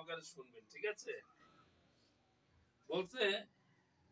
সহকারে শুনবেন, ঠিক আছে? বলছে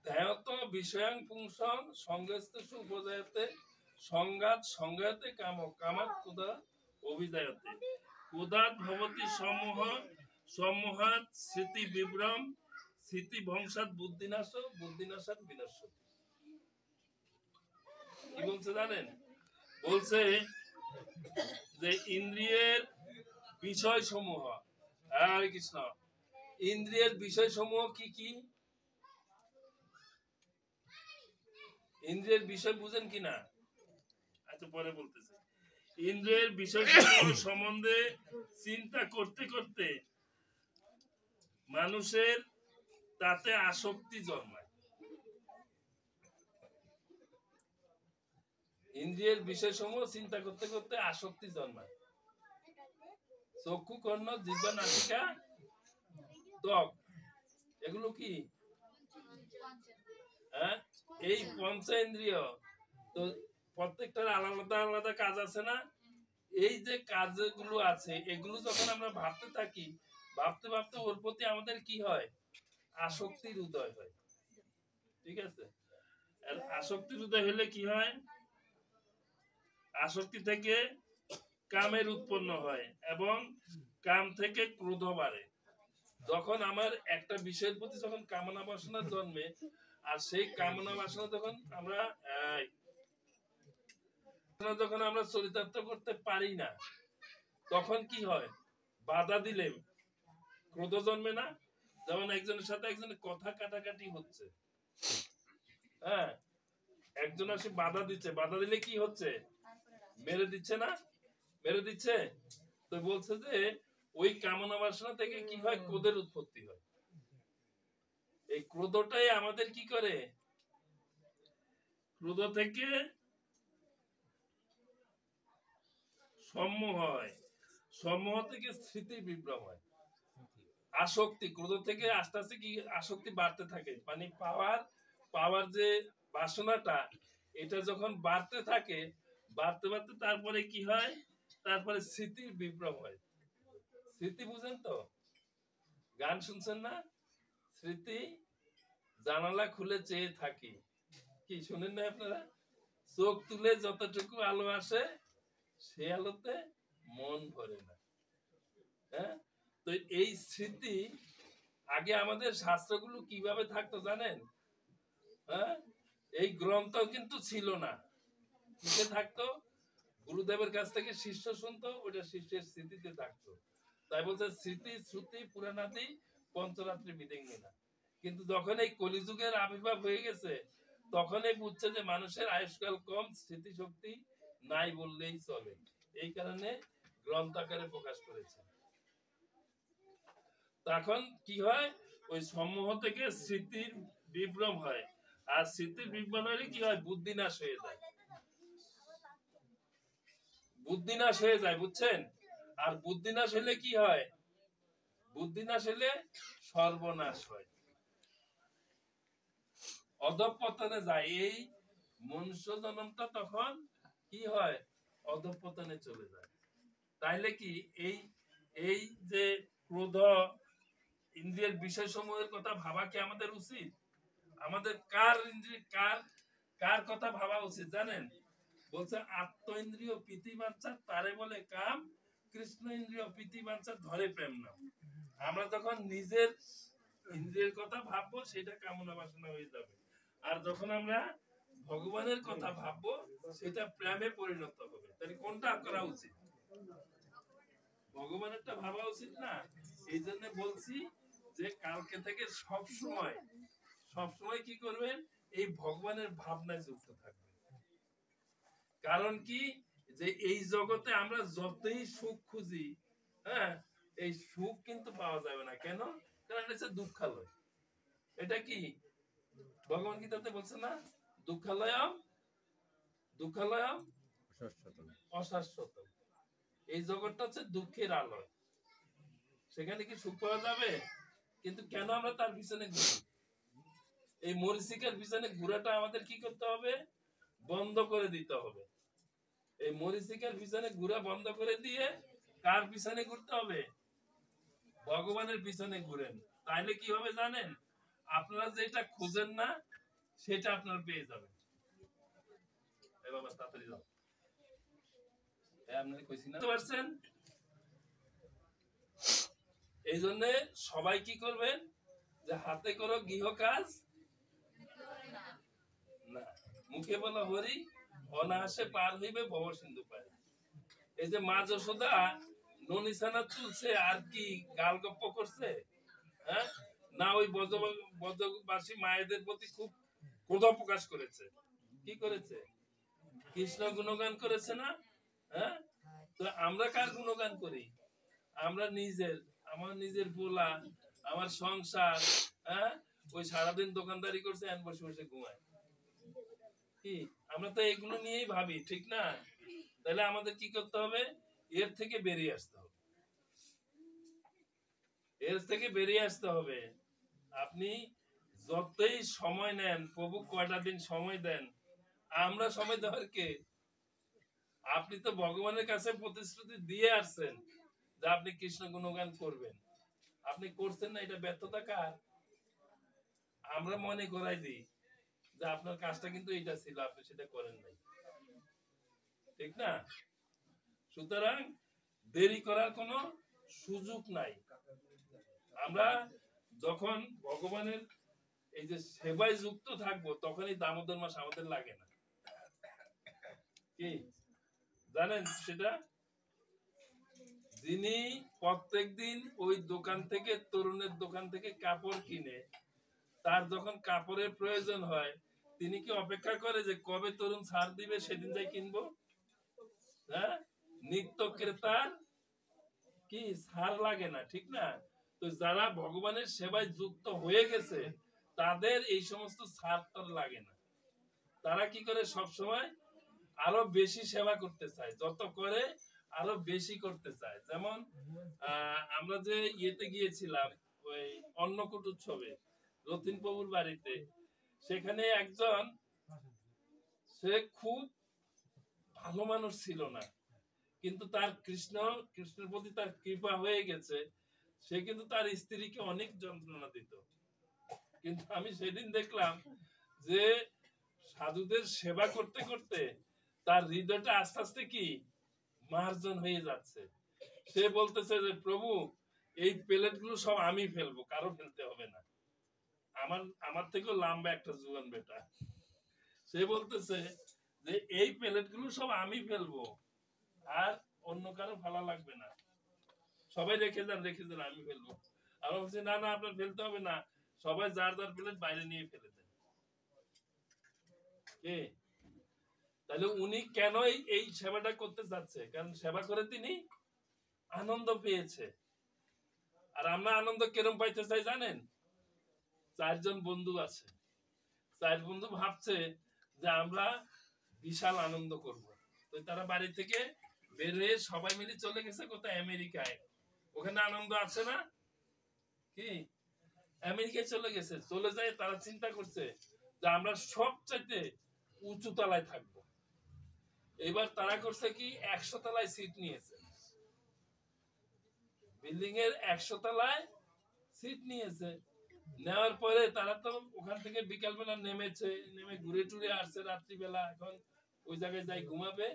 ধ্যায়ত বিষয়াং পুংসং সংগস্তেষু উপজায়তে সংঘাত সংঘাতে কামাত কুদা অভিজায়তে কুদাত ভবতি সমূহ সমূহাত স্মৃতি বিভ্রম স্মৃতি ভংসাত বুদ্ধিনাশ বুদ্ধিনাশাত বিনাশত। কি বলছে জানেন? বলছে যে ইন্দ্রিয়ের বিষয় সমূহ, হরে কৃষ্ণ, ইন্দ্রিয়ের বিষয় সমূহ কি কি? ইন্দ্রিয়ের বিষয় বুঝেন কিনা? আচ্ছা পরে বলতেছে। ইন্দ্রিয়ের বিষয় সম্বন্ধে চিন্তা করতে করতে মানুষের তাতে আসক্তি জন্মায়। ইন্দ্রিয়ের বিষয় সমূহ চিন্তা করতে করতে আসক্তি জন্মায়। চক্ষু, কর্ণ, জিহ্বা, নাসিকা, ত্বক, এগুলো কি? হ্যাঁ, এই পঞ্চেন্দ্রিয়। তো প্রত্যেকটার আলাদা আলাদা কাজ আছে না? এই যে কাজগুলো আছে, এগুলো যখন আমরা ভাবতে থাকি, ভাবতে ভাবতে ওর প্রতি আমাদের কি হয়? আসক্তির উদয় হয়, ঠিক আছে? আর আসক্তির উদয় হলে কি হয়? আসক্তি থেকে কামের উৎপন্ন হয় এবং কাম থেকে ক্রোধ বাড়ে। যখন আমার একটা বিষয়ের প্রতি যখন কামনা বাসনা জন্মে, আর সেই কামনা বাসনা যখন আমরা চরিতার্থ করতে পারি না, তখন কি হয়? বাধা দিলে ক্রোধ জন্মে না? যেমন একজনের সাথে একজনের কথা কাটাকাটি হচ্ছে, হ্যাঁ, একজন আসে বাধা দিচ্ছে, বাধা দিলে কি হচ্ছে? মেরে দিচ্ছে না? মেরে দিচ্ছে। তো বলছে যে ওই কামনা বাসনা থেকে কি হয়? ক্রোধের উৎপত্তি হয়। এই ক্রোধটাই আমাদের কি করে? ক্রোধ থেকে সম্মোহ হয়, সম্মোহ থেকে স্মৃতি বিভ্রম হয়, আসক্তি। ক্রোধ থেকে আস্তে আস্তে কি আসক্তি বাড়তে থাকে, মানে পাওয়ার যে বাসনাটা, এটা যখন বাড়তে থাকে, বাড়তে বাড়তে তারপরে কি হয়? তারপরে স্মৃতির বিভ্রম হয়। স্মৃতি বুঝেন তো? গান শুনছেন না? স্মৃতি জানালা খুলে চেয়ে থাকি, কি শুনেন না আপনারা? চোখ তুলে যতটুকু আলো আসে সে আলোতে মন ভরে না। হ্যাঁ, তো এই স্মৃতি আগে আমাদের শাস্ত্রগুলো কিভাবে থাকতো জানেন? হ্যাঁ, এই গ্রন্থ কিন্তু ছিল না। কিসে থাকতো? গুরুদেবের কাছ থেকে শিষ্য শুনতো, ওটা শিষ্যের স্মৃতিতে থাকতো। তাই বলছে স্মৃতি শ্রুতি পুরাণাদি পঞ্চরাত্রি বিদেঙ্গি না। কিন্তু যখন এই কলিযুগের আবির্ভাব হয়ে গেছে, তখনই বুঝছে যে মানুষের আয়ুষ্কাল কম, স্মৃতিশক্তি নাই বললেই চলে। এই কারণে গ্রন্থাকারে প্রকাশ করেছে। তখন কি হয়? ওই সম্মোহ থেকে স্মৃতির বিভ্রম হয়, আর স্মৃতির বিভ্রম হলে কি হয়? বুদ্ধিনাশ হয়ে যায়, বুদ্ধিনাশ হয়ে যায়, বুঝছেন? আর বুদ্ধিনাশ হলে কি হয়? বুদ্ধিনাশ হলে সর্বনাশ হয়, অধঃপতনে যায়। এই মনুষ্য জন্মটা তখন কি হয়? অধঃপতনে চলে যায়। তাইলে কি এই এই যে ক্রোধ ইন্দ্রিয়ের বিষয় সমূহের কথা ভাবা কি আমাদের উচিত? আমাদের কার ইন্দ্রিয় কার কথা ভাবা উচিত জানেন? বলছে আত্ম ইন্দ্রিয় প্রীতি বাঞ্ছা তারে বলে কাম, কৃষ্ণ ইন্দ্রিয় প্রীতি বাঞ্ছা ধরে প্রেম নাম। আমরা যখন নিজের ইন্দ্রিয়ের কথা ভাববো, সেটা কামনা বাসনা হয়ে যাবে। আর যখন আমরা ভগবানের কথা ভাববো, সেটা প্রেমে পরিণত হবে। তাহলে কোনটা করা উচিত? ভগবানেরটা ভাবা উচিত না? এই জন্য বলছি যে কালকে থেকে সব সময় কি করবেন? এই ভগবানের ভাবনায় যুক্ত থাকবেন। কারণ কি? যে এই জগতে আমরা যতই সুখ খুঁজি, হ্যাঁ, এই সুখ কিন্তু পাওয়া যাবে না। কেন? কারণ এটা দুঃখালয়। এটা কি ভগবান গীতাতে বলছে না? দুঃখালয়ম দুঃখালয়ম অশাশ্বতম। এই জগৎটা হচ্ছে দুঃখের আলয়, সেখানে কি সুখ পাওয়া যাবে? কিন্তু কেন আমরা তার পিছনে ঘুরি? এই মরিচিকার পিছনে ঘোরাটা আমাদের কি করতে হবে? বন্ধ করে দিতে হবে। এই মরিচিকার পিছনে ঘোরা বন্ধ করে দিয়ে কার পিছনে ঘুরতে হবে? ভগবানের পিছনে ঘুরেন, তাইলে কি হবে জানেন? আপনারা যেটা খুঁজেন না সেটা আপনারা পেয়ে যাবেন। এই বাবা তাড়াতাড়ি যাও। আপনারা কইছি না পারছেন? এই জন্য সবাই কি করবেন, যে হাতে করো গৃহ কাজ না, মুখে বলা হরি অনায়াসে পার হইবে ভব সিন্ধু পারে। এই যে মা যশোদা ননিছানা তুলছে আর কি গাল গপ্প করছে, হ্যাঁ? না ওই ব্রজবাসী মায়েদের প্রতি খুব ক্রোধ প্রকাশ করেছে। কি করেছে? কৃষ্ণ গুণগান করেছে না? হ্যাঁ, তো আমরা কার গুণগান করি? আমরা নিজের, আমার নিজের পোলা, আমার সংসার, হ্যাঁ, ওই সারাদিন দোকানদারি করছে আর বসে বসে ঘুমায়। কি আমরা তো এগুলো নিয়েই ভাবি, ঠিক না? তাহলে আমাদের কি করতে হবে? এর থেকে বেরিয়ে আসতে হবে, এর থেকে বেরিয়ে আসতে হবে। আপনি যতই সময় নেন, প্রভু কয়টা দিন সময় দেন, আমরা সময় দেওয়ার কে? আপনি তো ভগবানের কাছে প্রতিশ্রুতি দিয়ে আসছেন যে আপনি কৃষ্ণ গুণগান করবেন, আপনি করছেন না, এটা ব্যর্থতা কার? আমরা মনে করাই দিই যে আপনার কাজটা কিন্তু এটা ছিল, আপনি সেটা করেন নাই, ঠিক না? সুতরাং দেরি করার কোনো সুযোগ নাই। আমরা যখন ভগবানের এই যে সেবায় যুক্ত থাকবো, তখনই দামোদর মাস আমাদের লাগে না। কি জানেন সেটা? যিনি প্রত্যেকদিন ওই দোকান থেকে, তরুণের দোকান থেকে কাপড় কিনে, তার যখন কাপড়ের প্রয়োজন হয়, তিনি কি অপেক্ষা করে যে কবে তরুণ ছাড় দিবে সেদিন যাই কিনবো? হ্যাঁ, নিত্য ক্রেতার কি ছাড় লাগে না, ঠিক না? তো যারা ভগবানের সেবায় যুক্ত হয়ে গেছে, তাদের এই সমস্ত ছাড় তার লাগে না। তারা কি করে? সব সময় আরো বেশি সেবা করতে চায়, যত করে আরো বেশি করতে চায়। যেমন আমরা যে ইয়েতে গিয়েছিলাম, ওই অন্নকূট উৎসবে রতিন প্রভুর বাড়িতে, সেখানে একজন, সে খুব ভালো মানুষ ছিল না, কিন্তু তার কৃষ্ণের প্রতি তার কৃপা হয়ে গেছে, সে কিন্তু তার স্ত্রীকে অনেক যন্ত্রণা দিত। কিন্তু আমি সেদিন দেখলাম যে সাধুদের সেবা করতে করতে তার হৃদয়টা আস্তে আস্তে কি মার্জন হয়ে যাচ্ছে। সে বলতেছে যে প্রভু, এই প্লেট গুলো সব আমি ফেলবো, কারো ফেলতে হবে না, আমার থেকেও লম্বা একটা জুয়ান বেটা। সে বলতেছে যে এই প্লেট গুলো সব আমি ফেলবো, আর অন্য কারো ফেলা লাগবে না, সবাই রেখে যান, আমি ফেলবো। আমরা বলছি না না, আপনার ফেলতে হবে না, সবাই যার যার প্লেট বাইরে নিয়ে ফেলে দেন। কে? তাহলে উনি কেন এই সেবাটা করতে যাচ্ছে? কারণ সেবা করে তিনি আনন্দ পেয়েছে। আর আমরা আনন্দ কেরম পাইতে চাই জানেন? চারজন বন্ধু আছে, চার বন্ধু ভাবছে যে আমরা বিশাল আনন্দ করব, তো তারা বাড়ি থেকে বের হয়ে সবাই মিলে চলে গেছে কোথায়? আমেরিকায়। ওখানে আনন্দ আছে না? কি আমেরিকায় চলে গেছে, চলে যায়, তারা চিন্তা করছে যে আমরা সবচাইতে উঁচু তলায় থাকবো। এবার তারা করছে কি, 100 তলায় সিট নিয়েছে, বিল্ডিং এর 100 তলায় সিট নিয়েছে। নেওয়ার পরে তারা তো ওখান থেকে বিকালবেলা নেমেছে, নেমে ঘুরে টুরে আসছে রাত্রিবেলা, এখন ওই জায়গায় যাই ঘুমাবে।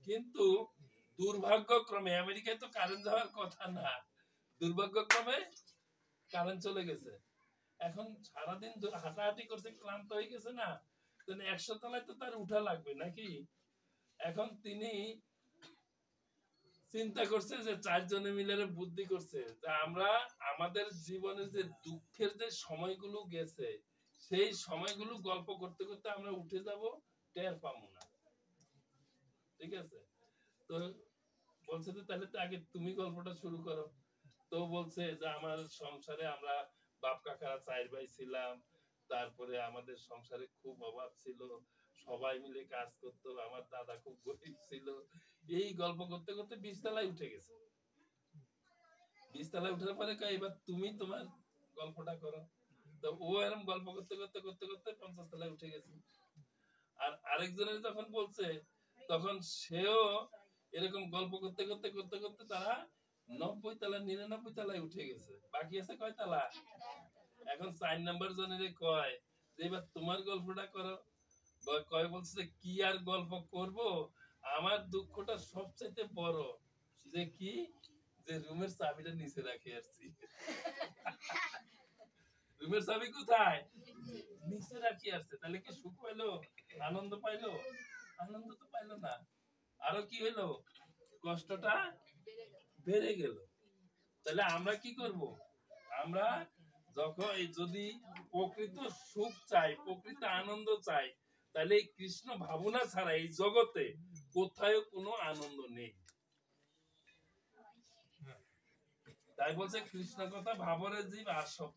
কিন্তু দুর্ভাগ্যক্রমে, আমেরিকায় তো কারেন্ট যাওয়ার কথা না, দুর্ভাগ্যক্রমে কারেন্ট চলে গেছে। এখন সারাদিন হাঁটাহাঁটি করছে, ক্লান্ত হয়ে গেছে না, 100 তলায় তো তার উঠা লাগবে নাকি। এখন তিনি চিন্তা করছে যে চারজনে মিলে বুদ্ধি করছে যে আমরা আমাদের জীবনের যে দুঃখের যে সময়গুলো গেছে, সেই সময়গুলো গল্প করতে করতে আমরা উঠে যাব, টের পাবো না। ঠিক আছে? তো বলছে যে তাহলে তো আগে তুমি গল্পটা শুরু করো। তো বলছে যে আমার সংসারে আমরা বাপ কাকারা 4 ভাই ছিলাম, তারপরে আমাদের সংসারে খুব অভাব ছিল, সবাই মিলে কাজ করতো, আমার দাদা খুব গরিব ছিল। এই গল্প করতে করতে 20 তলায় উঠে গেছে। 20 তলায় উঠার পরে কয় এবার তুমি তোমার গল্পটা করো। তো ও এরকম গল্প করতে করতে করতে করতে 50 তলায় উঠে গেছে। আর আরেকজনের যখন বলছে, তখন সেও এরকম গল্প করতে করতে করতে করতে তারা 90 তলা 99 তলায় উঠে গেছে, বাকি আছে কয় তলা? এখন 4 নাম্বার জনের কয় যে এবার তোমার গল্পটা করো। কয় বলছে যে কি আর গল্প করব, আমার দুঃখটা সবচেয়ে বড় যে কি, যে রুমের চাবিটা নিচে রাখে আসছি। রুমের চাবি কোথায়? নিচে রাখি আসছে। তাহলে কি সুখ পাইলো, আনন্দ পাইলো? আনন্দ তো পাইলো না, আরো কি হইলো, কষ্টটা বেড়ে গেল। তাহলে আমরা কি করব? আমরা যখন যদি প্রকৃত সুখ চাই, প্রকৃত আনন্দ চাই, তাহলে এই কৃষ্ণ ভাবনা ছাড়া এই জগতে কোথায় কোনো আনন্দ নেই। তাই বলছে কৃষ্ণ কথা ভাবরে জীব আর সব